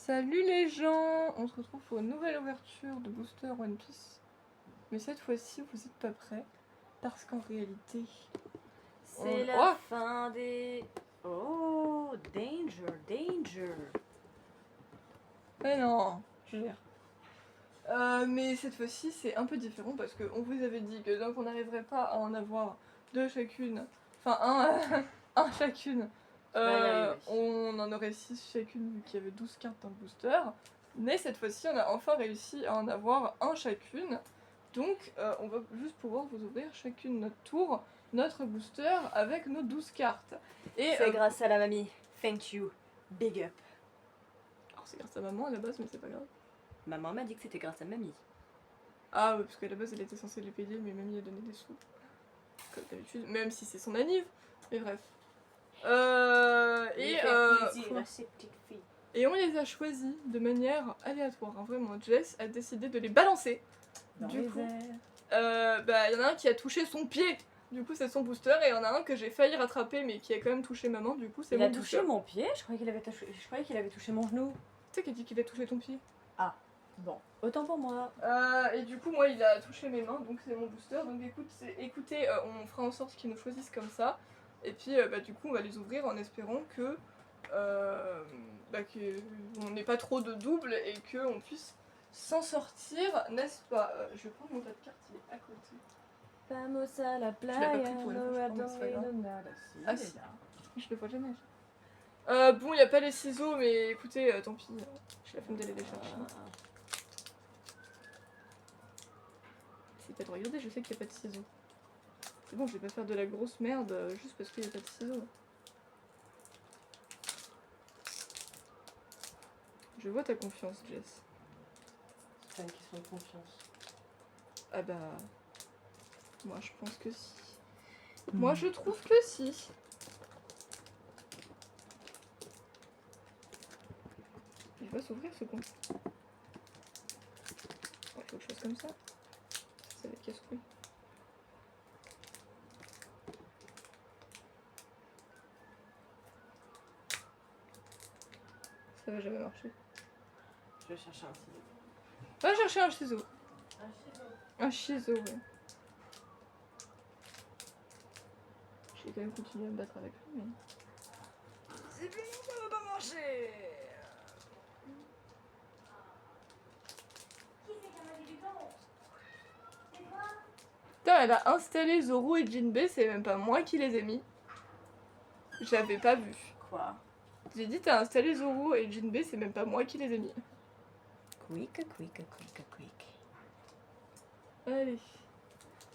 Salut les gens, on se retrouve pour une nouvelle ouverture de Booster One Piece. Mais cette fois-ci, vous n'êtes pas prêts, parce qu'en réalité... C'est la fin des... Oh, danger. Mais non, je gère. Mais cette fois-ci, c'est un peu différent parce qu'on vous avait dit que donc on n'arriverait pas à en avoir deux chacune, enfin un chacune. On en aurait 6 chacune vu qu'il y avait 12 cartes dans le booster. Mais cette fois-ci, on a enfin réussi à en avoir un chacune. Donc, on va juste pouvoir vous ouvrir chacune notre tour, notre booster avec nos 12 cartes. Et c'est grâce à la mamie. Thank you. Big up. alors, c'est grâce à maman à la base, mais c'est pas grave. Maman m'a dit que c'était grâce à mamie. Ah ouais, parce qu'à la base elle était censée les payer, mais mamie a donné des sous. Comme d'habitude, même si c'est son anniv. Mais bref. Et on les a choisis de manière aléatoire, hein, vraiment. Jess a décidé de les balancer. Dans du les coup, airs. bah, y en a un qui a touché son pied. Du coup, c'est son booster. Et il y en a un que j'ai failli rattraper, mais qui a quand même touché maman. Du coup, c'est Il mon a booster. touché mon pied. Je croyais qu'il avait touché mon genou. Tu sais qui a dit qu'il a touché ton pied? Bon, autant pour moi. Et du coup, moi, il a touché mes mains, donc c'est mon booster. Donc écoutez, on fera en sorte qu'ils nous choisissent comme ça. Et puis, bah, du coup, on va les ouvrir en espérant que on n'ait pas trop de doubles et qu'on puisse s'en sortir, n'est-ce pas? Je vais prendre mon tas de cartes, il est à côté. Vamos a la Je l'ai pas pris pour une fois, je crois, mais c'est pas grave. Ah si, je le vois jamais. Bon, il n'y a pas les ciseaux, mais écoutez, tant pis, j'ai la flemme d'aller les chercher. C'est pas de regarder, je sais qu'il n'y a pas de ciseaux. C'est bon, je vais pas faire de la grosse merde juste parce qu'il n'y a pas de ciseaux. Je vois ta confiance, Jess. C'est pas une question de confiance. Ah bah... Moi je pense que si. Moi je trouve que si. Il va s'ouvrir ce con. Il faut que je fasse comme ça. Ça va être casse-couille. Ça va jamais marcher. Je vais chercher un ciseau. Va chercher un ciseau. Un ciseau. Un ciseau, ouais. Je vais quand même continuer à me battre avec lui, mais... C'est bien, ça va pas marcher. Putain, elle a installé Zoro et Jinbei, c'est même pas moi qui les ai mis. J'avais pas vu. Quoi? J'ai dit t'as installé Zoro et Jinbei, c'est même pas moi qui les ai mis. Quick. Allez.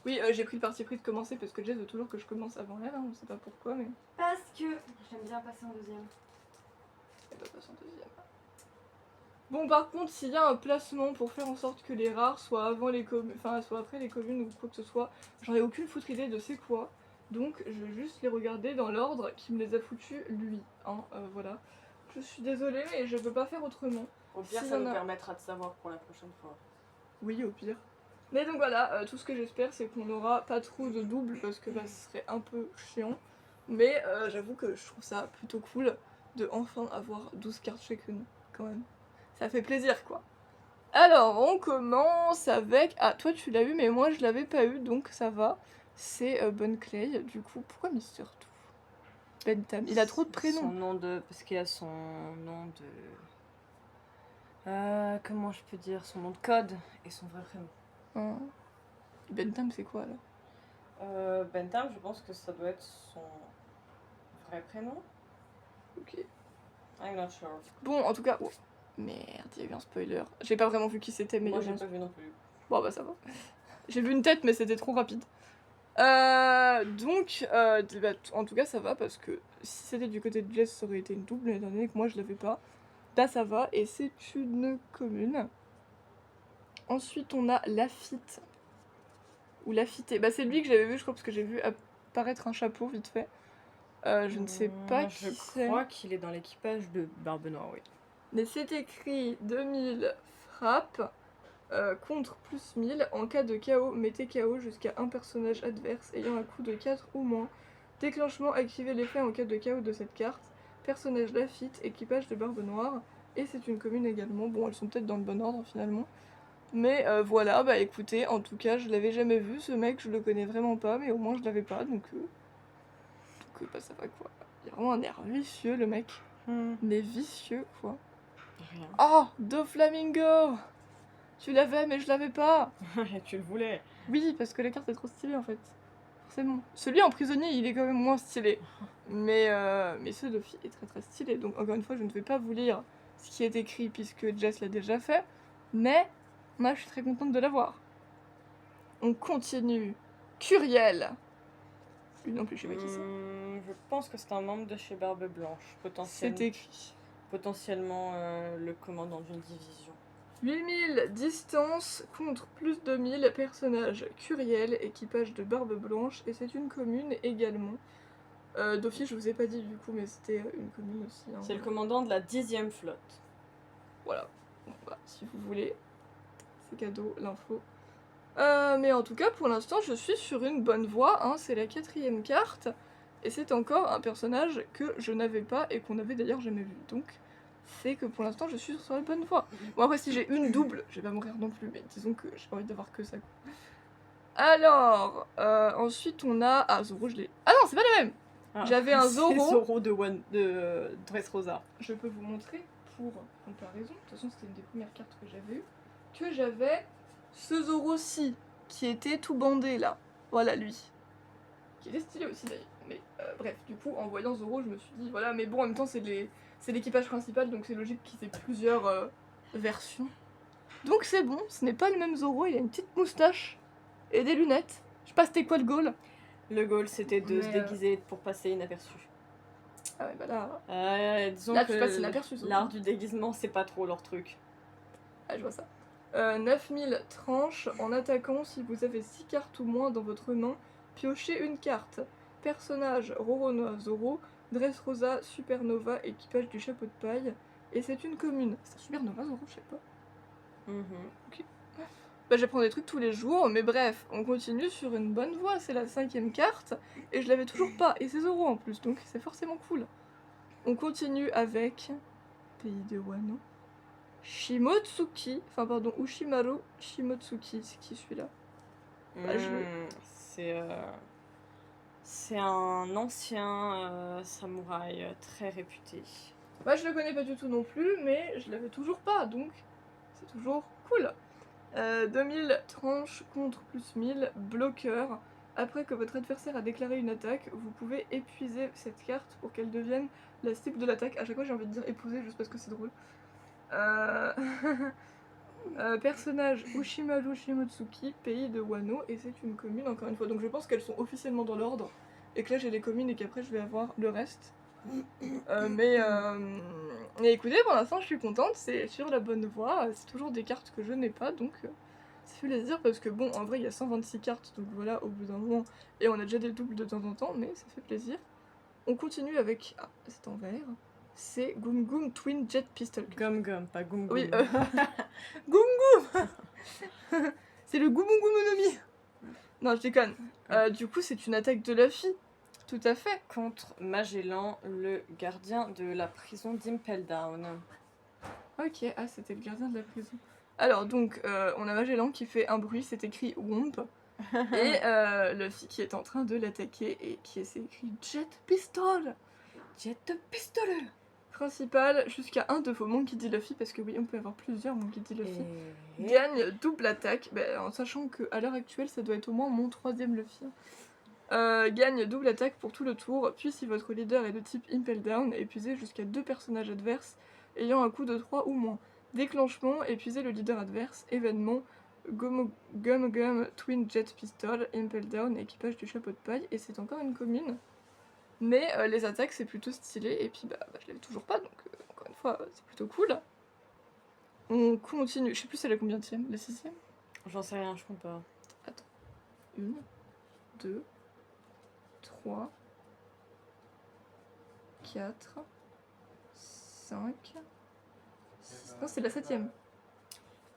Oui, j'ai pris le parti pris de commencer parce que Jess veut toujours que je commence avant elle, hein, on sait pas pourquoi, mais... Parce que j'aime bien passer en deuxième. Elle va passer en deuxième. Bon, par contre, s'il y a un placement pour faire en sorte que les rares soient avant les communes, enfin, soit après les communes ou quoi que ce soit, j'en ai aucune foutre idée de c'est quoi. Donc, je vais juste les regarder dans l'ordre qui me les a foutus lui. Hein, voilà. Je suis désolée, mais je peux pas faire autrement. Au pire, Si ça on nous a- permettra de savoir pour la prochaine fois. Oui, au pire. Mais donc voilà, tout ce que j'espère, c'est qu'on n'aura pas trop de doubles parce que bah, ce serait un peu chiant. Mais j'avoue que je trouve ça plutôt cool de enfin avoir 12 cartes chacune, quand même. Ça fait plaisir, quoi. Alors, on commence avec... Ah, toi tu l'as eu, mais moi je l'avais pas eu, donc ça va. C'est Bonne Clay. Du coup, pourquoi Mister Tout? Bentham. Il a trop de prénoms. Son nom de... Parce qu'il a son nom de... comment je peux dire? Son nom de code et son vrai prénom. Hein. Bentham, c'est quoi, là? Bentham, je pense que ça doit être son vrai prénom. Ok. I'm not sure. Bon, en tout cas... Oh. Merde, il y a eu un spoiler. J'ai pas vraiment vu qui c'était, mais... Moi, il y a eu j'ai un pas vu non plus. Bon bah ça va. J'ai vu une tête mais c'était trop rapide. En tout cas ça va parce que si c'était du côté de Jess ça aurait été une double étant donné que moi je l'avais pas. Là ça va et c'est une commune. Ensuite on a Lafitte. Ou Lafité. Bah c'est lui que j'avais vu je crois parce que j'ai vu apparaître un chapeau vite fait. Je ne sais pas qui c'est. Je crois qu'il est dans l'équipage de Barbe Noire, oui. Mais c'est écrit 2000 frappes. Contre plus 1000, en cas de KO, mettez KO jusqu'à un personnage adverse ayant un coût de 4 ou moins. Déclenchement, activez l'effet en cas de KO de cette carte. Personnage Lafitte, équipage de Barbe Noire. et c'est une commune également. Bon, elles sont peut-être dans le bon ordre finalement. Mais voilà, bah écoutez, en tout cas, je l'avais jamais vu, ce mec, je le connais vraiment pas, mais au moins je l'avais pas, donc bah ça va quoi. Il a vraiment un air vicieux, le mec. Mais vicieux, quoi. Rien. Oh, Doflamingo! Tu l'avais, mais je l'avais pas! Tu le voulais. Oui, parce que la carte est trop stylée en fait. Forcément. Celui en prisonnier, il est quand même moins stylé. Mais ce Dofi est très très stylé. Donc encore une fois, je ne vais pas vous lire ce qui est écrit puisque Jess l'a déjà fait. Mais moi, je suis très contente de l'avoir. On continue. Curiel. Lui non plus, je sais pas qui c'est. Je pense que c'est un membre de chez Barbe Blanche. C'est écrit. Potentiellement le commandant d'une division. 8000 distance contre plus de 1000 personnages. Curiel, équipage de Barbe Blanche. Et c'est une commune également. D'office, je vous ai pas dit du coup, mais c'était une commune aussi. Hein, C'est le commandant de la 10e flotte. Voilà. Bon, bah, si vous voulez, c'est cadeau, l'info. Mais en tout cas, pour l'instant, je suis sur une bonne voie. Hein, c'est la 4e carte. Et c'est encore un personnage que je n'avais pas et qu'on avait d'ailleurs jamais vu. Donc, c'est que pour l'instant, je suis sur la bonne voie. Bon, après, si j'ai une double, je vais pas mourir non plus. Mais disons que j'ai pas envie d'avoir que ça. Alors, ensuite, on a... Ah, Zoro, je l'ai... Ah non, c'est pas le même. J'avais un Zoro. C'est Zoro de Dressrosa. Je peux vous montrer pour comparaison. De toute façon, c'était une des premières cartes que j'avais eues. Que j'avais ce Zoro-ci, qui était tout bandé là. Voilà lui. Qui était stylé aussi d'ailleurs. Mais bref, du coup, en voyant Zoro, je me suis dit, voilà, mais bon, en même temps, c'est l'équipage principal, donc c'est logique qu'ils aient plusieurs versions. Donc c'est bon, ce n'est pas le même Zoro, il a une petite moustache et des lunettes. Je sais pas c'était quoi le goal. Le goal, c'était de se déguiser pour passer inaperçu. Ah ouais, bah là... disons là, que tu passes inaperçu. l'art du déguisement, c'est pas trop leur truc. Ah, je vois ça. 9000 tranches en attaquant si vous avez 6 cartes ou moins dans votre main. Piochez une carte. Personnage Roronoa Zoro, Dressrosa Supernova, équipage du chapeau de paille. Et c'est une commune. C'est un Supernova Zoro, je sais pas. Ok. Bah, j'apprends des trucs tous les jours, mais bref, on continue sur une bonne voie. C'est la 5e carte et je l'avais toujours pas. Et c'est Zoro en plus, donc c'est forcément cool. On continue avec Pays de Wano. Shimotsuki, enfin pardon, Ushimaru Shimotsuki, c'est qui celui-là? Bah, c'est un ancien samouraï très réputé. Bah je le connais pas du tout non plus, mais je l'avais toujours pas, donc c'est toujours cool. 2000 tranches contre plus 1000, bloqueur. Après que votre adversaire a déclaré une attaque, vous pouvez épuiser cette carte pour qu'elle devienne la cible de l'attaque. À chaque fois j'ai envie de dire épouser juste parce que c'est drôle. Personnage Ushimaru Shimotsuki, pays de Wano, et c'est une commune encore une fois. Donc je pense qu'elles sont officiellement dans l'ordre, et que là j'ai les communes et qu'après je vais avoir le reste. Mais écoutez, pour l'instant je suis contente, c'est sur la bonne voie, c'est toujours des cartes que je n'ai pas, donc ça fait plaisir parce que bon, en vrai il y a 126 cartes, donc voilà, au bout d'un moment, et on a déjà des doubles de temps en temps, mais ça fait plaisir. On continue avec... Ah, c'est en vert. C'est Goom Goom Twin Jet Pistol. Gum Gum, pas Goom Goom. Oui, Goom Goom. C'est le Goom Goom Monomi. Non, je déconne. Du coup, c'est une attaque de Luffy. Tout à fait. Contre Magellan, le gardien de la prison d'Impel Down. Ok, ah, c'était le gardien de la prison. Alors, donc, on a Magellan qui fait un bruit, c'est écrit Womp. Et Luffy qui est en train de l'attaquer et qui c'est écrit Jet Pistol. Jet Pistol. Principal jusqu'à un de vos Monkey D. Luffy, parce que oui, on peut avoir plusieurs Monkey D. Luffy. Gagne double attaque, en sachant qu'à l'heure actuelle, ça doit être au moins mon 3e Luffy. Gagne double attaque pour tout le tour, puis si votre leader est de type Impel Down, épuisez jusqu'à 2 personnages adverses ayant un coût de 3 ou moins. Déclenchement, épuisez le leader adverse. Événement, Gum Gum Twin Jet Pistol, Impel Down, équipage du chapeau de paille, et c'est encore une commune. Mais les attaques c'est plutôt stylé, et puis je l'avais toujours pas, donc encore une fois c'est plutôt cool. On continue, je sais plus c'est la combienième, la 6e? J'en sais rien, je compte pas. Attends. 1, 2, 3, 4, 5, 6... Non, c'est la 7e.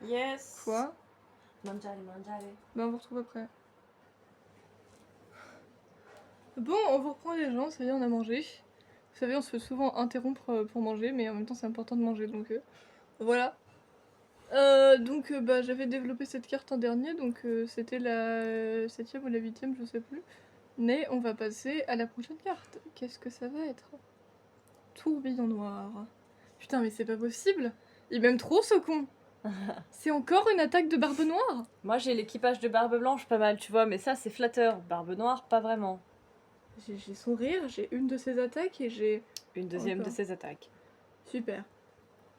Yes. Quoi? Mangiare. On vous retrouve après. Bon, on vous reprend les gens, ça y est, on a mangé. Vous savez, on se fait souvent interrompre pour manger, mais en même temps c'est important de manger, donc voilà. Donc bah, j'avais développé cette carte en dernier, donc c'était la 7ème ou la 8ème, je sais plus. Mais on va passer à la prochaine carte. Qu'est-ce que ça va être? Tourbillon noir. Putain, mais c'est pas possible. Il m'aime trop ce con. C'est encore une attaque de Barbe Noire. Moi j'ai l'équipage de Barbe Blanche pas mal, tu vois, mais ça c'est flatteur. Barbe Noire, pas vraiment. J'ai son rire, j'ai une de ses attaques et j'ai... Une deuxième Encore. de ses attaques. Super.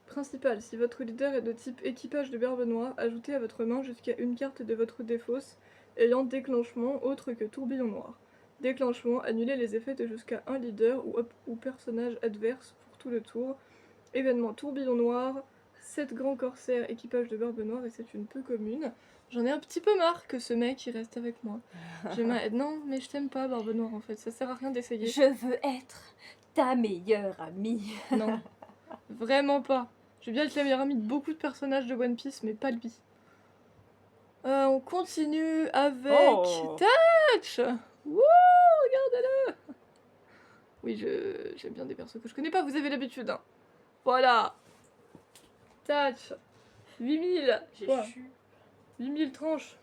Principal, si votre leader est de type équipage de Barbe Noire, ajoutez à votre main jusqu'à une carte de votre défausse ayant déclenchement autre que Tourbillon Noir. Déclenchement, annulez les effets de jusqu'à un leader ou personnage adverse pour tout le tour. Événement Tourbillon Noir, 7 grands corsaires équipage de Barbe Noire et c'est une peu commune. J'en ai un petit peu marre que ce mec il reste avec moi. Non, mais je t'aime pas Barbe Noire en fait, ça sert à rien d'essayer. Je veux être ta meilleure amie. Non, vraiment pas. Je veux bien être la meilleure amie de beaucoup de personnages de One Piece, mais pas lui. On continue avec Oh. Touch. Wouh, regardez-le. Oui, j'aime bien des persos que je connais pas, vous avez l'habitude. Hein. Voilà. Touch. 8000. J'ai Quoi chu. 8000 tranches.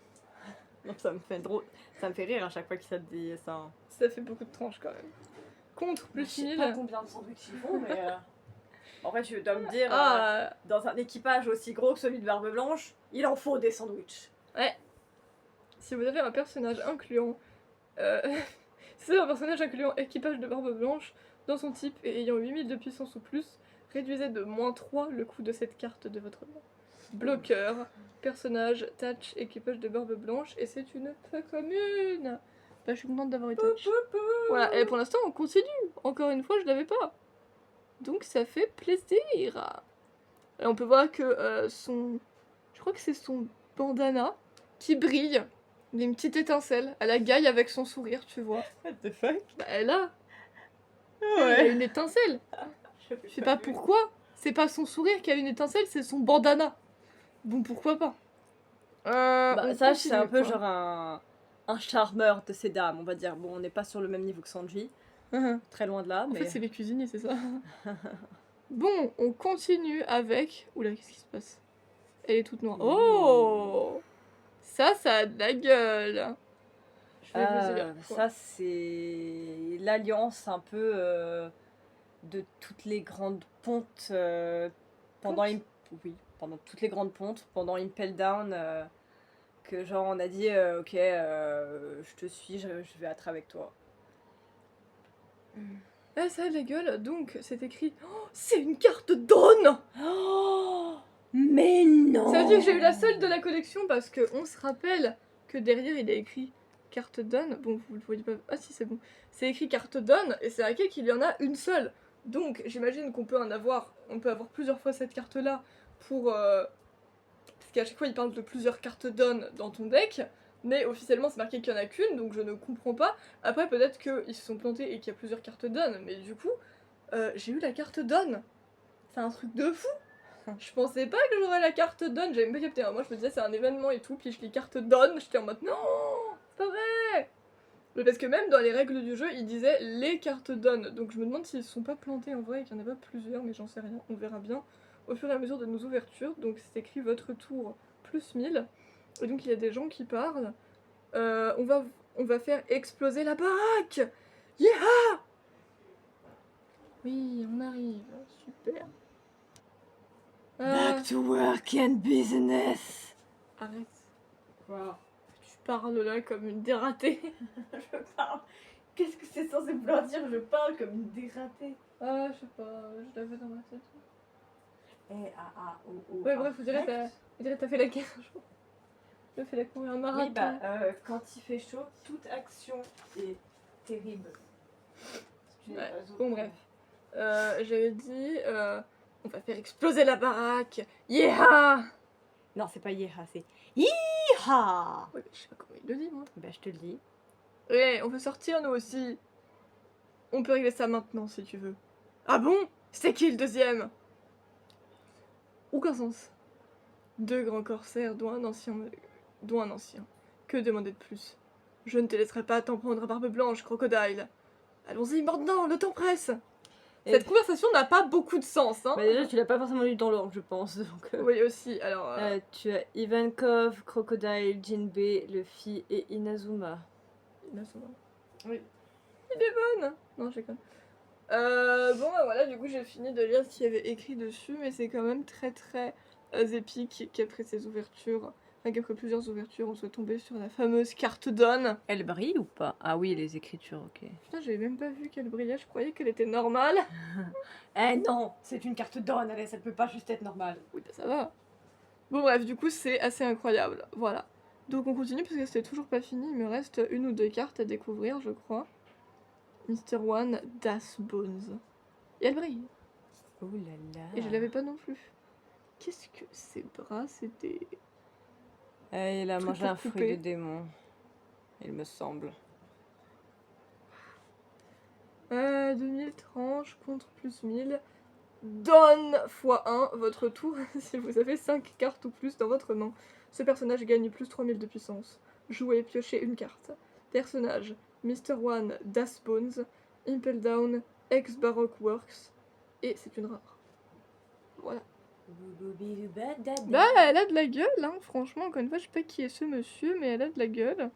Non, ça me fait drôle. Ça me fait rire à chaque fois que ça te dit ça. Ça fait beaucoup de tranches quand même. Contre plus Je sais 1000. pas combien de sandwichs ils font, mais. En fait, tu dois me dire, Ah, dans un équipage aussi gros que celui de Barbe Blanche, il en faut des sandwichs. ouais. Si vous avez un personnage incluant... si vous avez un personnage incluant équipage de Barbe Blanche dans son type et ayant 8000 de puissance ou plus, réduisez de -3 le coût de cette carte de votre main. Bloqueur, personnage, Touch, équipage de Barbe Blanche, et c'est une peu commune. Bah, je suis contente d'avoir eu Touch. Voilà, et pour l'instant, on continue. Encore une fois, je l'avais pas. Donc ça fait plaisir. Et on peut voir que son... Je crois que c'est son bandana qui brille. Il y a une petite étincelle. Elle a Gaï avec son sourire, tu vois. What the fuck? Bah, elle a. Elle a une étincelle. Je sais pas pourquoi. C'est pas son sourire qui a une étincelle, c'est son bandana. Bon, pourquoi pas. Bah, On ça, c'est continue, un peu quoi. genre un charmeur de ces dames, on va dire. Bon, on n'est pas sur le même niveau que Sanji, très loin de là, En mais. fait, c'est les cuisiniers, c'est ça. Bon, on continue avec... Oula, qu'est-ce qui se passe? Elle est toute noire. Oh! Ça a de la gueule. Je vais vous dire. quoi. Ça, c'est l'alliance un peu de toutes les grandes pontes pendant pendant toutes les grandes pontes pendant Impel Down que genre on a dit ok je te suis je vais être avec toi. Ah, ça a de la gueule. Donc, c'est écrit... Oh, c'est une carte Dawn! Oh mais non. Ça veut dire que j'ai eu la seule de la collection parce que on se rappelle que derrière il a écrit carte Dawn. Bon, vous le voyez pas. Ah si, c'est bon. C'est écrit carte Dawn et c'est marqué qu'il y en a une seule. Donc, j'imagine qu'on peut en avoir. On peut avoir plusieurs fois cette carte là pour. Parce qu'à chaque fois il parle de plusieurs cartes Dawn dans ton deck. Mais officiellement c'est marqué qu'il y en a qu'une, donc je ne comprends pas. Après, peut-être qu'ils se sont plantés et qu'il y a plusieurs cartes Dawn. Mais du coup, j'ai eu la carte Dawn. C'est un truc de fou! Je pensais pas que j'aurais la carte Dawn, j'avais même pas capté. Moi je me disais c'est un événement et tout, puis je lis carte Dawn, j'étais en mode non, c'est pas vrai. Mais parce que même dans les règles du jeu, ils disaient les cartes Dawn. Donc je me demande s'ils se sont pas plantés en vrai et qu'il y en a pas plusieurs, mais j'en sais rien, on verra bien au fur et à mesure de nos ouvertures. Donc c'est écrit votre tour plus 1000. Et donc il y a des gens qui parlent. On va faire exploser la baraque. Yeah! Oui, on arrive, super. Back to work and business. Arrête. Wow. Tu parles là comme une dératée. Je parle. Qu'est-ce que c'est censé vouloir dire? Je parle comme une dératée. Ah, je sais pas, je l'avais dans ma tête. E-A-A-O-O. Ouais, bref, on dirait que t'as fait la guerre. Je fais la courir un marathon. Oui, bah, quand il fait chaud, toute action est terrible. Ouais, bon, bref. J'avais dit, on va faire exploser la baraque. Yeah! Non, c'est pas Yeha, c'est Yeeha! Ouais, je sais pas comment il le dit, moi. Bah, je te le dis. Ouais, on peut sortir, nous aussi. On peut régler ça maintenant, si tu veux. Ah bon? C'est qui le deuxième? Aucun sens. 2 grands corsaires, dont un ancien. Que demander de plus? Je ne te laisserai pas t'en prendre à Barbe Blanche, Crocodile. Allons-y, maintenant, le temps presse! Cette conversation n'a pas beaucoup de sens, hein. Bah déjà, tu l'as pas forcément lu dans l'ordre, je pense. Donc, Oui, aussi. Alors, tu as Ivankov, Crocodile, Jinbei, Luffy et Inazuma. Inazuma. Oui. Il est bonne. Non, je déconne. Bon, bah voilà, du coup, j'ai fini de lire ce qu'il y avait écrit dessus, mais c'est quand même très très épique qu'après ces ouvertures, enfin qu'après plusieurs ouvertures, on soit tombé sur la fameuse carte Dawn. Elle brille ou pas? Ah oui, les écritures, ok. Putain, j'avais même pas vu qu'elle brillait, je croyais qu'elle était normale. Eh non, c'est une carte Dawn, Alès, elle peut pas juste être normale. Oui, bah ça va. Bon, bref, du coup, c'est assez incroyable. Voilà. Donc, on continue parce que c'était toujours pas fini. Il me reste une ou deux cartes à découvrir, je crois. Mr. One, Das Bones. Et elle brille. Oh là là. Et je l'avais pas non plus. Qu'est-ce que ces bras, c'était. Il a Truc mangé pour un fruit couper. de démon, il me semble. 2000 tranches contre plus 1000. Donne x1 votre tour si vous avez 5 cartes ou plus dans votre main. Ce personnage gagne plus 3000 de puissance. Jouez, piochez une carte. Personnage Mr. One, Das Bones, Impel Down, Ex Baroque Works. Et c'est une rare. Voilà. Bah, elle a de la gueule, hein, franchement. Encore une fois, je sais pas qui est ce monsieur, mais elle a de la gueule.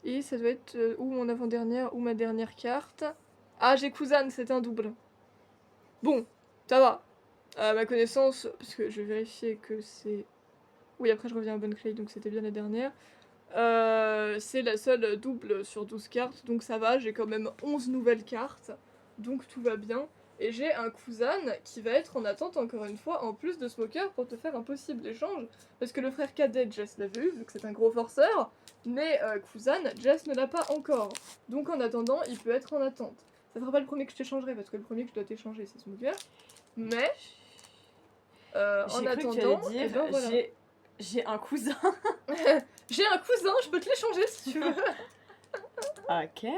Et ça doit être ou mon avant-dernière ou ma dernière carte. Ah, j'ai Kuzan, c'est un double. Bon, ça va. À ma connaissance, parce que je vais vérifier que c'est... Oui, après je reviens à Bonne Clay, donc c'était bien la dernière. C'est la seule double sur 12 cartes, donc ça va, j'ai quand même 11 nouvelles cartes, donc tout va bien. Et j'ai un Kuzan qui va être en attente encore une fois, en plus de Smoker, pour te faire un possible échange. Parce que le frère cadet, Jess l'avait eu, vu que c'est un gros forceur, mais Kuzan, Jess ne l'a pas encore. Donc en attendant, il peut être en attente. Ça sera pas le premier que je t'échangerai, parce que le premier que je dois t'échanger, c'est Smoker. Mais, en attendant, dire, eh ben voilà. j'ai un cousin. J'ai un cousin, je peux te l'échanger si tu veux. Ah, Kem.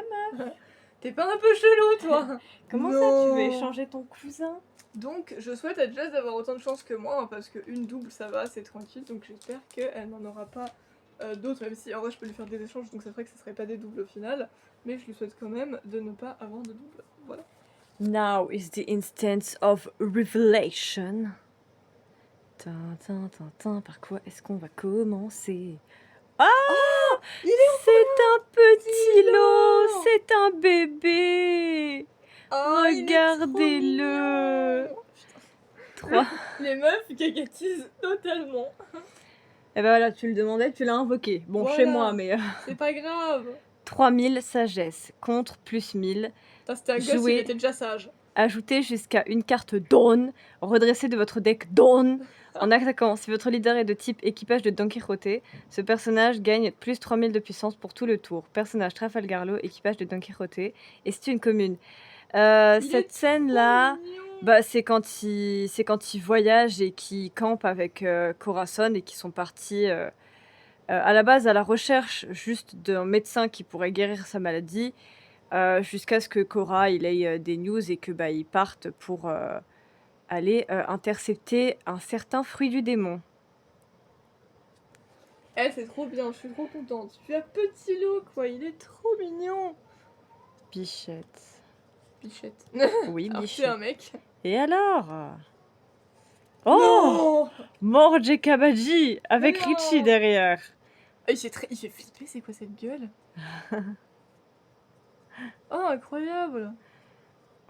T'es pas un peu chelou, toi? Comment ça, tu veux Non. échanger ton cousin? Donc, je souhaite à Jess d'avoir autant de chance que moi, hein, parce qu'une double, ça va, c'est tranquille. Donc, j'espère qu'elle n'en aura pas d'autres, même si en vrai, je peux lui faire des échanges, donc c'est vrai que ce serait pas des doubles au final. Mais je lui souhaite quand même de ne pas avoir de double. Voilà. Now is the instance of revelation. Par quoi est-ce qu'on va commencer? Ah, il est c'est un petit lot. lot, c'est un bébé. Oh, Regardez-le. 3. Les meufs gagatisent totalement. Et ben voilà, tu le demandais, tu l'as invoqué. Bon, Voilà. chez moi, mais... C'est pas grave. 3000 sagesse, contre plus 1000. Putain, c'était un gosse, Jouer. il était déjà sage. Ajoutez jusqu'à une carte Dawn, redressée de votre deck Dawn. En attaquant, si votre leader est de type équipage de Don Quixote, ce personnage gagne plus 3000 de puissance pour tout le tour. Personnage Trafalgarlo, équipage de Don Quixote. Et c'est une commune. Cette scène-là, bah, c'est quand ils voyagent et qu'ils campent avec Corazon et qui sont partis à la base à la recherche juste d'un médecin qui pourrait guérir sa maladie. Jusqu'à ce que Cora il ait des news et que bah, ils partent pour aller intercepter un certain fruit du démon. Eh, c'est trop bien, je suis trop contente. Tu as petit lot, quoi, il est trop mignon. Bichette. Bichette. Oui, Alors, Bichette. c'est un mec. Et alors? Oh, Morge et Kabaji avec Non. Richie derrière. Ah, il fait flipper, c'est quoi cette gueule? Oh, incroyable.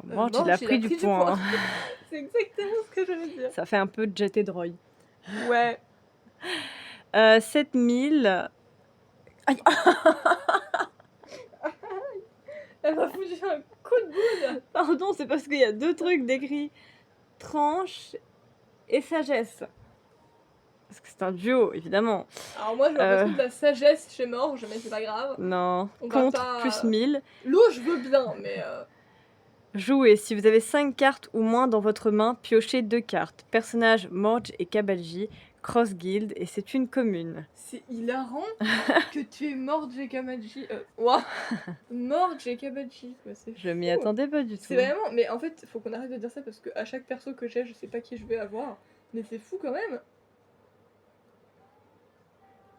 Morge, il a pris du poing. C'est exactement ce que j'allais dire. Ça fait un peu Jet et Droid. Ouais. 7000. Aïe. Elle m'a foutu un coup de boule. Pardon, c'est parce qu'il y a deux trucs décrits. Tranche et sagesse. Parce que c'est un duo, évidemment. Alors moi, je vois pas trop de la sagesse chez Morge, mais c'est pas grave. Non. On va Contre pas- plus 1000. L'eau, je veux bien, mais... Jouez. Si vous avez 5 cartes ou moins dans votre main, piochez 2 cartes. Personnage Morge et Kabalji. Cross Guild. Et c'est une commune. C'est hilarant que tu es Morge et Kabaji. Ouah. Morge et Kabaji, quoi, c'est Je m'y fou. attendais pas du tout. C'est vraiment... Mais en fait, faut qu'on arrête de dire ça parce que à chaque perso que j'ai, je sais pas qui je vais avoir. Mais c'est fou quand même.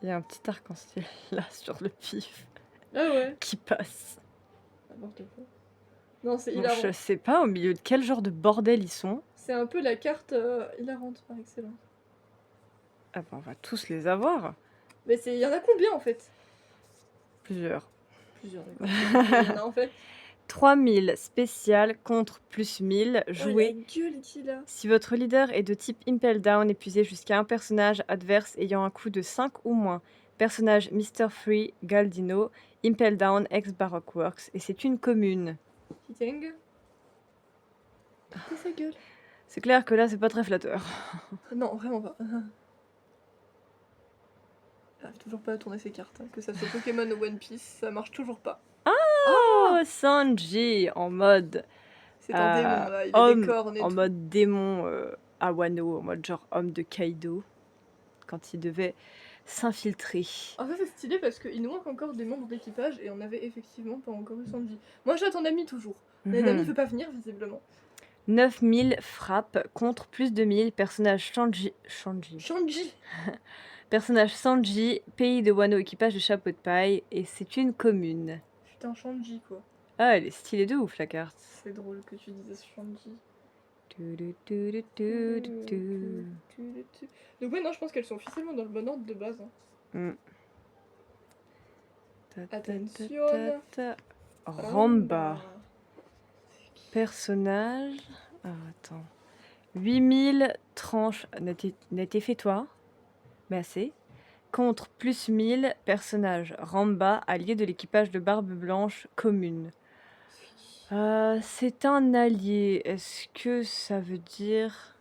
Il y a un petit arc-en-ciel là sur le pif Ah ouais. qui passe. N'importe quoi. Non, c'est Donc, hilarant. je sais pas au milieu de quel genre de bordel ils sont. C'est un peu la carte hilarante par excellence. Ah bah, on va tous les avoir. Mais il y en a combien en fait? Plusieurs. Plusieurs, d'accord. Combien il y en a en fait? 3000 spécial contre plus 1000. Oh, Jouez. la gueule qu'il a. Si votre leader est de type Impel Down, épuisez jusqu'à un personnage adverse ayant un coût de 5 ou moins. Personnage Mr. Free, Galdino, Impel Down, ex Baroque Works. Et c'est une commune. Kiteng. Qu'est-ce sa gueule? C'est clair que là, c'est pas très flatteur. Non, vraiment pas. J'arrive toujours pas à tourner ces cartes. Hein. Que ça soit Pokémon ou One Piece, ça marche toujours pas. Oh, Sanji en mode C'est un démon là, il a homme, des cornes et en tout. mode démon à Wano, en mode genre homme de Kaido, quand il devait s'infiltrer. En fait, c'est stylé parce qu'il nous manque encore des membres d'équipage et on avait effectivement pas encore eu Sanji. Moi, j'attends Nami toujours. Mais Nami veut pas venir, visiblement. 9000 frappes contre plus de 1000. Personnage Sanji. Personnage Sanji, pays de Wano, équipage de chapeau de paille. Et c'est une commune. Putain, Sanji quoi. Ah, elle est stylée de ouf la carte. C'est drôle que tu dises Sanji. Donc ouais, non, je pense qu'elles sont officiellement dans le bon ordre de base. Hein. Attention. Ramba. Personnage. Ah, attends. 8000 tranches. N'était fait toi. Mais assez. Contre plus 1000. Personnage. Ramba, allié de l'équipage de Barbe Blanche commune. C'est un allié. Est-ce que ça veut dire.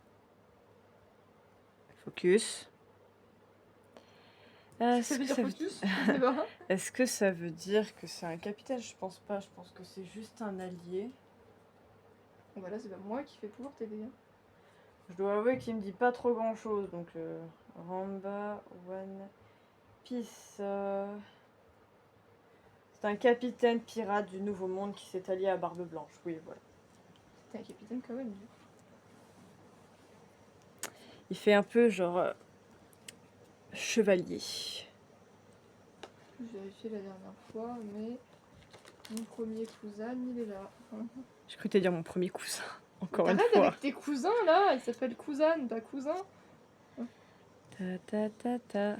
Focus. Ça veut dire focus? Je sais pas. Est-ce que ça veut dire que c'est un capitaine? Je pense pas. Je pense que c'est juste un allié. Bon bah là, c'est pas moi qui fais pouvoir t'aider. Hein. Je dois avouer qu'il me dit pas trop grand chose. Donc, Ramba, One Piece. C'est un capitaine pirate du Nouveau Monde qui s'est allié à Barbe Blanche. Oui, voilà. T'es un capitaine quand même. Il fait un peu genre chevalier. J'ai vérifié la dernière fois, mais mon premier cousin, il est là. J'ai cru te dire mon premier cousin. Encore une Arrête fois. avec tes cousins là, il s'appelle cousin, pas cousin. Ta.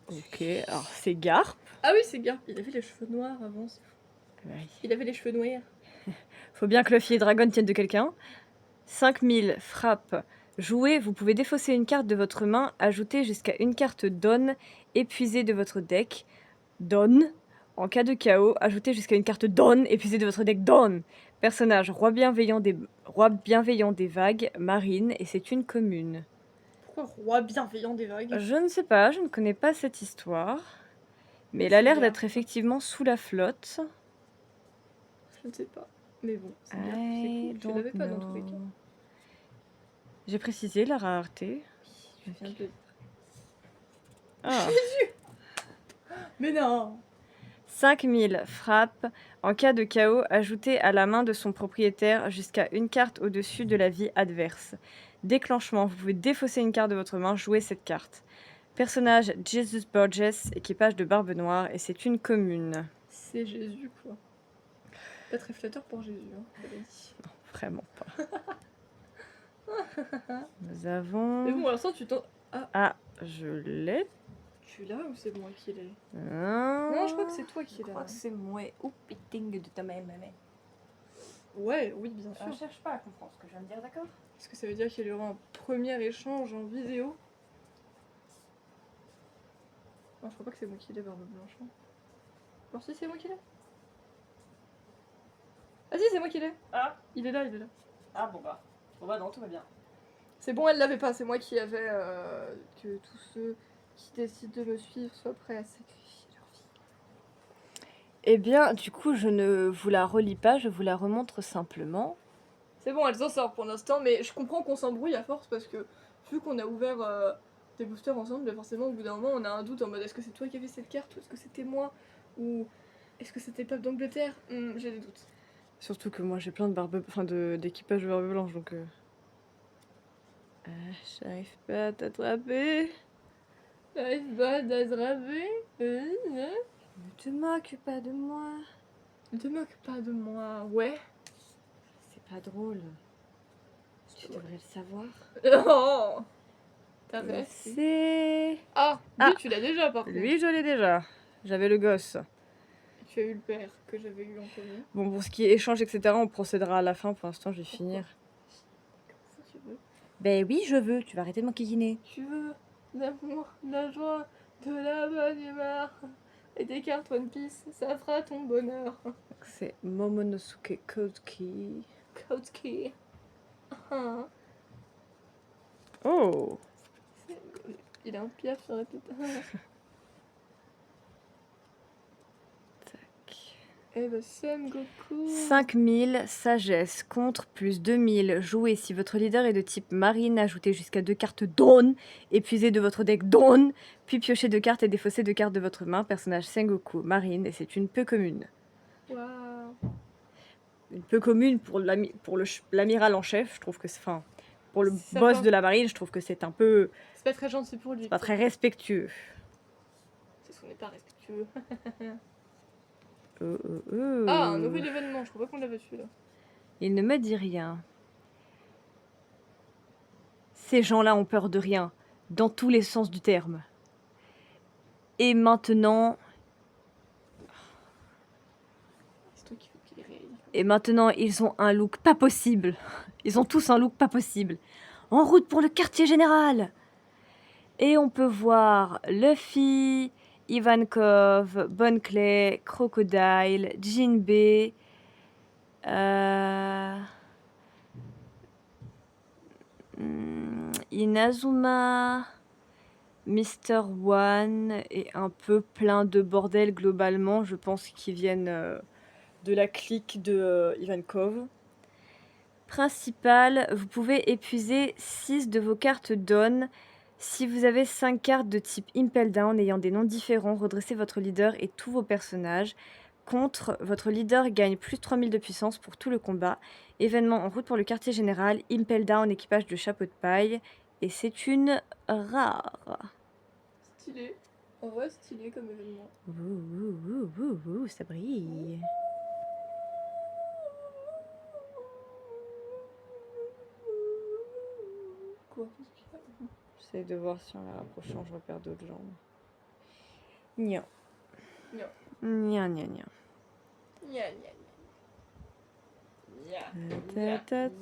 Ok, alors c'est Garp. Ah oui, c'est Garp, il avait les cheveux noirs avant. Ouais. Il avait les cheveux noirs. Faut bien que Luffy et Dragon tiennent de quelqu'un. 5000 frappes. Jouez, vous pouvez défausser une carte de votre main, ajouter jusqu'à une carte Dawn épuisée de votre deck. Dawn. En cas de chaos, ajoutez jusqu'à une carte Dawn épuisée de votre deck Dawn. Personnage roi bienveillant des vagues, marine, et c'est une commune. Pourquoi roi bienveillant des vagues? Je ne sais pas, je ne connais pas cette histoire. Mais elle C'est a l'air bien. d'être effectivement sous la flotte. Je ne sais pas. Mais bon, c'est bien, c'est cool. Je l'avais pas dans tous les cas. J'ai précisé la rareté. Je viens de le dire. Ah. Mais non! 5000 frappes. En cas de chaos, ajoutez à la main de son propriétaire jusqu'à une carte au-dessus de la vie adverse. Déclenchement, vous pouvez défausser une carte de votre main, jouez cette carte. Personnage Jesus Burgess, équipage de Barbe Noire, et c'est une commune. C'est Jésus quoi. Pas très flatteur pour Jésus, hein, je l'avais dit. Non, vraiment pas. Nous avons... Mais bon, pour l'instant, tu t'en. Ah, je l'ai. Tu l'as ou c'est moi qui l'ai? Non, Non, je crois que c'est toi qui Je l'as. crois que c'est moi. Ou pitting de ta main. Ouais, oui, bien sûr. Je cherche pas à comprendre ce que je viens de dire, d'accord? Est-ce que ça veut dire qu'il y aura un premier échange en vidéo? Non, je crois pas que c'est moi qui l'ai, Barbe Blanche. Hein. Alors si, c'est moi qui l'ai. Ah si, c'est moi qui l'ai. Ah. Il est là, il est là. Ah bon bah. Bon bah non, tout va bien. C'est bon, elle l'avait pas, c'est moi qui avais que tous ceux qui décident de me suivre soient prêts à sacrifier leur vie. Eh bien, du coup, je ne vous la relis pas, je vous la remontre simplement. C'est bon, elle s'en sort pour l'instant, mais je comprends qu'on s'embrouille à force parce que vu qu'on a ouvert des boosters ensemble, bah forcément au bout d'un moment on a un doute en mode est-ce que c'est toi qui avais cette carte ou est-ce que c'était moi ou est-ce que c'était le peuple d'Angleterre. J'ai des doutes. Surtout que moi j'ai plein de d'équipage de Barbe Blanche donc. J'arrive pas à t'attraper. J'arrive pas à t'attraper. Ne te moque pas de moi. Ne te moque pas de moi, ouais. C'est pas drôle. Tu devrais le savoir. Oh, t'arrêtes. C'est... Ah, lui Ah. tu l'as déjà par contre. Lui, je l'ai déjà. J'avais le gosse. Tu as eu le père que j'avais eu en premier. Bon, pour ce qui est échange, etc., on procédera à la fin. Pour l'instant, je vais finir. Si tu veux. Ben oui, je veux. Tu vas arrêter de m'enquiquiner. Tu veux l'amour, la joie, de la bonne humeur. Et des cartes One Piece, ça fera ton bonheur. C'est Momonosuke Kozuki. Kozuki. Ah, Oh! il a un piaf sur la tête. Eh ben, Sengoku. 5000 sagesse contre plus 2000 jouez si votre leader est de type marine, ajoutez jusqu'à 2 cartes Dawn, épuisez de votre deck Dawn, puis piochez 2 cartes et défaussez 2 cartes de votre main, personnage Sengoku marine, et c'est une peu commune. Waouh. Une peu commune pour l'amiral en chef, je trouve que c'est... Enfin, pour le Ça boss va. de la marine, je trouve que c'est un peu... C'est pas très gentil pour lui. pas très respectueux. C'est ce qu'on n'est pas respectueux. Oh. Ah, un nouvel événement, je crois pas qu'on l'avait su là. Il ne me dit rien. Ces gens-là ont peur de rien, dans tous les sens du terme. Et maintenant... C'est toi qui veux qu'il réalise. Et maintenant, ils ont un look pas possible. Ils ont tous un look pas possible. En route pour le quartier général. Et on peut voir Luffy, Ivankov, Bon Clay, Crocodile, Jinbei, Inazuma, Mr. One et un peu plein de bordel globalement, je pense, qui viennent de la clique de Ivankov. Principal, vous pouvez épuiser 6 de vos cartes Dawn. Si vous avez 5 cartes de type Impel Down ayant des noms différents, redressez votre leader et tous vos personnages. Contre, votre leader gagne plus 3000 de puissance pour tout le combat. Événement en route pour le quartier général, Impel Down, équipage de chapeau de paille. Et c'est une rare. Stylé. En vrai, stylé comme événement. Ça brille. Quoi? Qu'est-ce qu'il y a? J'essaie de voir si en la rapprochant, je repère d'autres jambes. Nya. Nya. Nya, nya, nya. Nya, nya,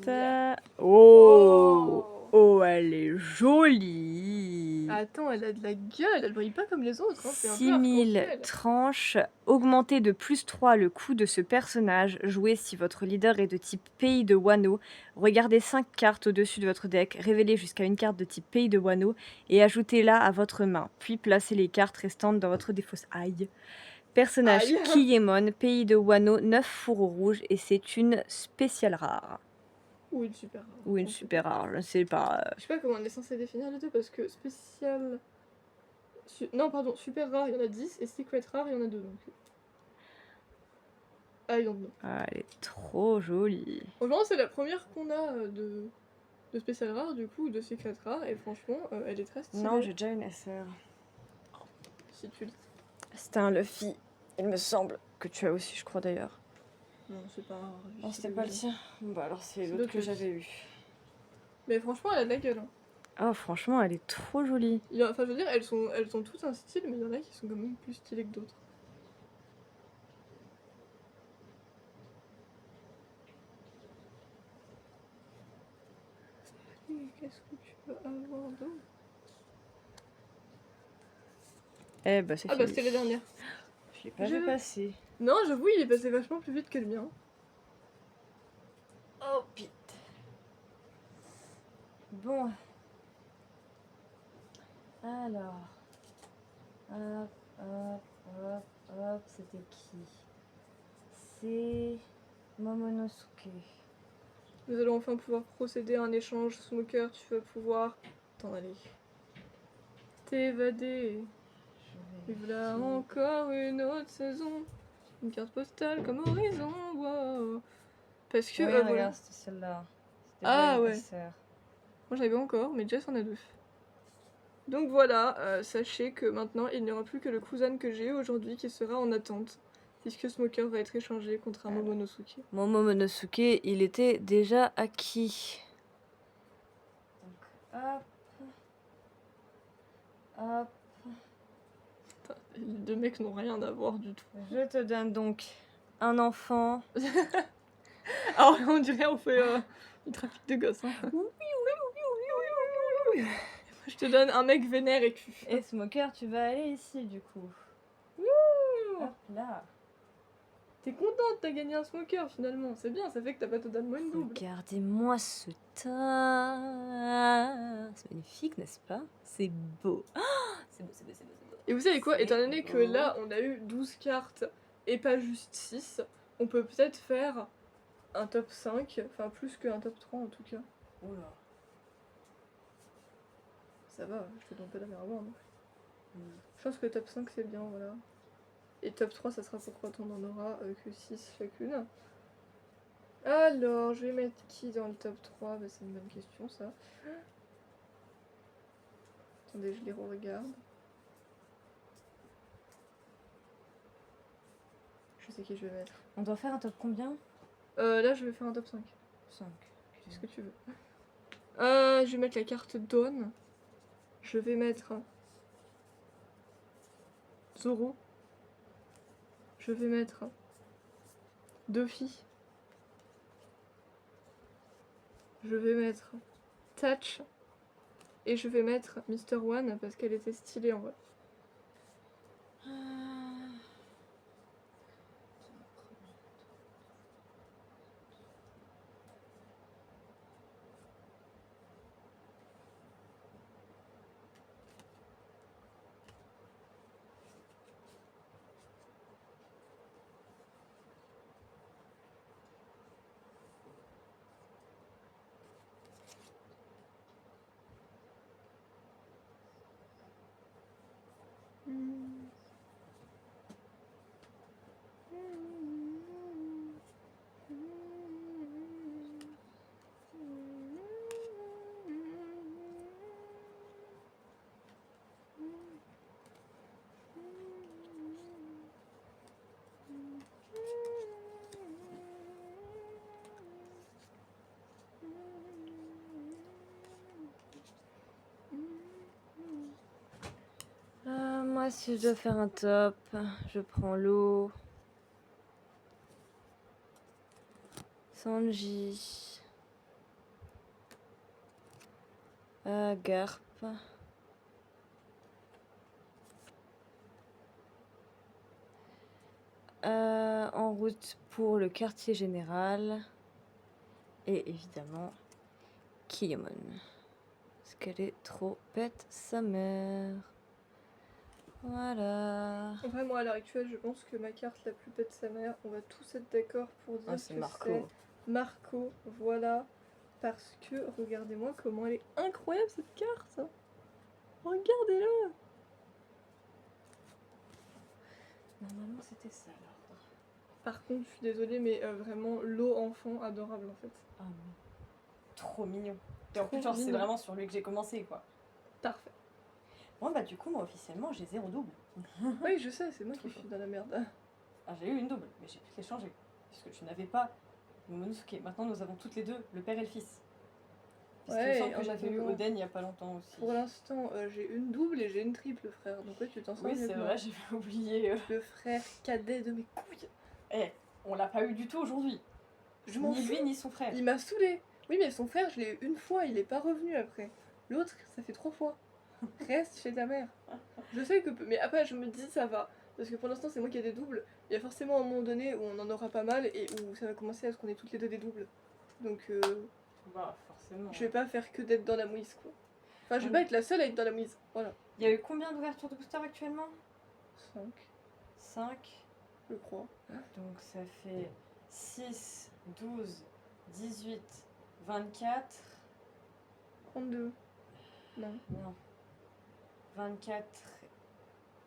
nya. Oh, oh, elle est jolie. Attends, elle a de la gueule, elle brille pas comme les autres. Hein. C'est un peu 6000 arc-en-ciel. tranches. Augmentez de plus 3 le coût de ce personnage. Jouez si votre leader est de type Pays de Wano. Regardez 5 cartes au-dessus de votre deck. Révélez jusqu'à une carte de type Pays de Wano et ajoutez-la à votre main. Puis placez les cartes restantes dans votre défausse. Aïe. Personnage Aïe. Kiemon, Pays de Wano, 9 fourreaux rouges et c'est une spéciale rare. Ou une super rare. Ou une super rare, je sais pas. Je sais pas comment on est censé définir les deux parce que spécial. Non, pardon, super rare il y en a 10 et secret rare il y en a 2 donc. Ah, il y en a 2. Ah, elle est trop jolie. Franchement, c'est la première qu'on a de spécial rare du coup, de secret rare et franchement, elle est très stylée. Non, j'ai déjà une SR. Si tu le. C'était un Luffy, il me semble. Que tu as aussi, je crois d'ailleurs. Non, c'est pas rare. Non, c'était pas le tien. Bah alors c'est C'est l'autre l'autre que Luffy. j'avais eu. Mais franchement, elle a de la gueule. Hein. Oh, franchement, elle est trop jolie. Enfin, je veux dire, elles ont toutes un style, mais il y en a qui sont quand même plus stylées que d'autres. Qu'est-ce que tu peux avoir d'autre? Eh bah c'est Ah, bah c'était la dernière. Je l'ai pas vu passer. Non, j'avoue, il est passé vachement plus vite que le mien. Oh, pite. Bon. Alors. Hop, hop, hop, hop. C'était qui? C'est Momonosuke. Nous allons enfin pouvoir procéder à un échange. Smoker, tu vas pouvoir t'en aller. T'évader. Et voilà encore une autre saison. Une carte postale comme horizon. Wow. Parce que. Oui, voilà. regarde, c'était celle-là. C'était Ah, pas ouais. une SR. Moi j'avais encore, mais Jess en a 2. Donc voilà, sachez que maintenant il n'y aura plus que le cousin que j'ai aujourd'hui qui sera en attente. Puisque Smoker va être échangé contre un Momonosuke. Momonosuke, il était déjà acquis. Donc, hop. Hop. Putain, les deux mecs n'ont rien à voir du tout. Je te donne donc un enfant. Alors on dirait on fait du trafic de gosses. Hein. Je te donne un mec vénère et cul. Et Smoker, tu vas aller ici du coup. Wouh. Hop là. T'es contente, t'as gagné un Smoker finalement. C'est bien, ça fait que t'as pas totalement une double. Regardez-moi ce teint. C'est magnifique, n'est-ce pas? C'est beau. Oh, c'est beau, c'est beau, c'est beau, c'est beau. Et vous savez quoi, C'est étant donné que beau. là on a eu 12 cartes et pas juste 6, on peut peut-être faire un top 5, enfin plus qu'un top 3 en tout cas. Oula. Ça va, je te donne pas la mer à boire non plus. Je pense que top 5 c'est bien, voilà. Et top 3 ça sera pour quand on en aura que 6 chacune. Alors, je vais mettre qui dans le top 3? Bah, c'est une bonne question ça. Attendez, je les regarde. Je sais qui je vais mettre. On doit faire un top combien? Là je vais faire un top 5. 5. C'est ce que tu veux. Je vais mettre la carte Dawn. Je vais mettre Zoro. Je vais mettre Duffy. Je vais mettre Touch. Et je vais mettre Mr. One parce qu'elle était stylée en vrai. Moi, si je dois faire un top, je prends l'eau. Sanji. Garp. En route pour le quartier général. Et évidemment, Kiyomon. Parce qu'elle est trop bête, sa mère. Voilà. Vraiment, à l'heure actuelle, je pense que ma carte la plus bête sa mère, on va tous être d'accord pour dire C'est que Marco. c'est Marco. Voilà. Parce que, regardez-moi comment elle est incroyable cette carte. Regardez-la. Normalement, c'était ça l'ordre. Par contre, je suis désolée, mais vraiment, l'eau enfant adorable en fait. Ah non. Trop mignon. Et en Trop plus, genre, c'est mignon. vraiment sur lui que j'ai commencé, quoi. Parfait. Bon, bah, du coup, moi, officiellement, j'ai 0 double. Oui, je sais, c'est moi qui suis dans la merde. Ah, j'ai eu une double, mais j'ai pu l'échanger. Puisque tu n'avais pas Momonosuke. Maintenant, nous avons toutes les deux le père et le fils. Parce qu'il me semble en que j'avais eu attendant, Oden il y a pas longtemps aussi. Pour l'instant, j'ai une double et j'ai une triple, frère. Donc ouais, tu t'en sors Oui, mieux c'est que moi. vrai, j'avais oublié. Le frère cadet de mes couilles. Eh, on l'a pas eu du tout aujourd'hui. Je m'en Ni fous. lui, ni son frère. Il m'a saoulé. Oui, mais son frère, je l'ai eu une fois, il est pas revenu après. L'autre, ça fait 3 fois. Reste chez ta mère. Je sais que. Mais après, je me dis, ça va. Parce que pour l'instant, c'est moi qui ai des doubles. Il y a forcément un moment donné où on en aura pas mal et où ça va commencer à ce qu'on ait toutes les deux des doubles. Donc, Bah, forcément. je vais pas faire que d'être dans la mouise, quoi. Enfin, je vais pas être la seule à être dans la mouise. Voilà. Il y a eu combien d'ouvertures de booster actuellement? 5, 5. je crois. Donc ça fait 6, 12, 18, 24. 32. Non. Non. 24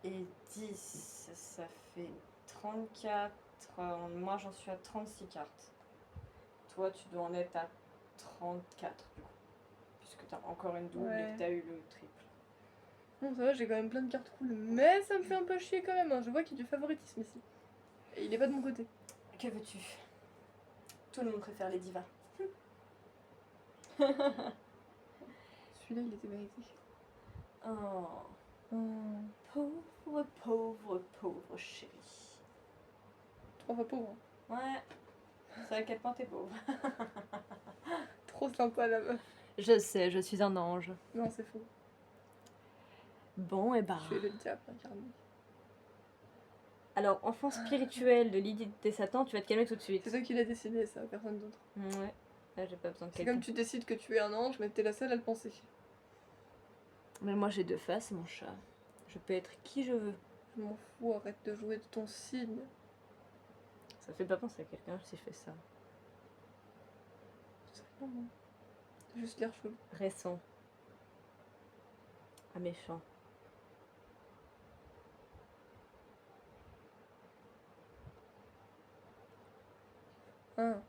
et 10, ça fait 34. Moi, j'en suis à 36 cartes. Toi, tu dois en être à 34, du coup. Puisque t'as encore une double et que t'as eu le triple. Bon, ça va, j'ai quand même plein de cartes cool, mais ça me fait un peu chier quand même. Hein. Je vois qu'il y a du favoritisme ici. Et il est pas de mon côté. Que veux-tu? Tout le monde préfère les divas. Celui-là, il était mérité. Oh, Hmm. pauvre, pauvre, pauvre chérie. 3 fois pauvre. Ouais, c'est à quel point t'es pauvre. Trop sympa la meuf. Je sais, je suis un ange. Non, c'est faux. Bon, et bah. Tu es le diable incarné. Alors, enfant spirituel de Lydie de Satan, tu vas te calmer tout de suite. C'est toi qui l'as décidé, ça, personne d'autre. Ouais, là j'ai pas besoin de C'est quelqu'un. comme tu décides que tu es un ange, mais t'es la seule à le penser. Mais moi j'ai 2 faces, mon chat. Je peux être qui je veux. Je m'en fous, arrête de jouer de ton signe. Ça fait pas penser à quelqu'un si je fais ça. C'est pas moi. T'as juste l'air chelou. Récent. Un méchant. Hein.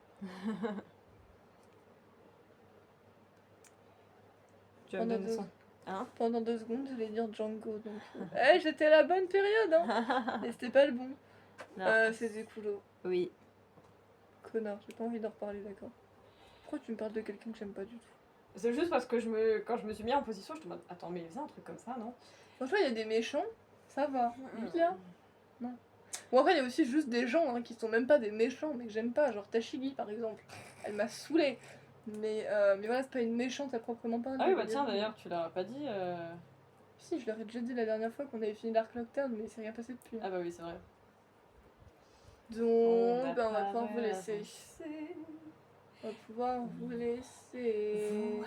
Tu vas me Pendant donner deux- son. Hein? Pendant 2 secondes, j'allais dire Django, donc... Eh, j'étais à la bonne période, hein. Mais c'était pas le bon. Non. C'est Zekulo. Oui. Connard, j'ai pas envie d'en reparler, d'accord. Pourquoi tu me parles de quelqu'un que j'aime pas du tout? C'est juste parce que quand je me suis mis en position, je te demande, attends, mais il faisait un truc comme ça, non? Franchement, il y a des méchants, ça va. Lui, là, non. Bon, après, il y a aussi juste des gens qui sont même pas des méchants, mais que j'aime pas. Genre Tashigi, par exemple. Elle m'a saoulée. Mais voilà, c'est pas une méchante à proprement parler. Ah oui, bah tiens, d'ailleurs, tu l'as pas dit. Si, je leur ai déjà dit la dernière fois qu'on avait fini l'Arc Nocturne, mais il s'est rien passé depuis. Ah bah oui, c'est vrai. Donc, on va pouvoir vous laisser. On va pouvoir vous laisser. Vous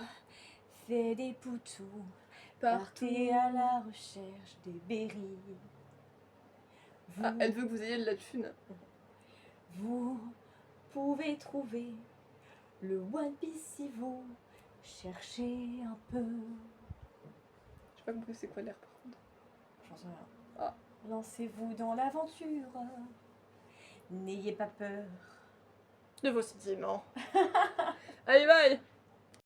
faites des poutous, Partout. partez à la recherche des berries. Ah, elle veut que vous ayez de la thune. Vous pouvez trouver le One Piece si vous cherchez un peu. J'ai pas compris c'est quoi l'air par contre. J'en sais rien. Ah. Lancez-vous dans l'aventure. N'ayez pas peur. De vos sentiments. Allez, bye!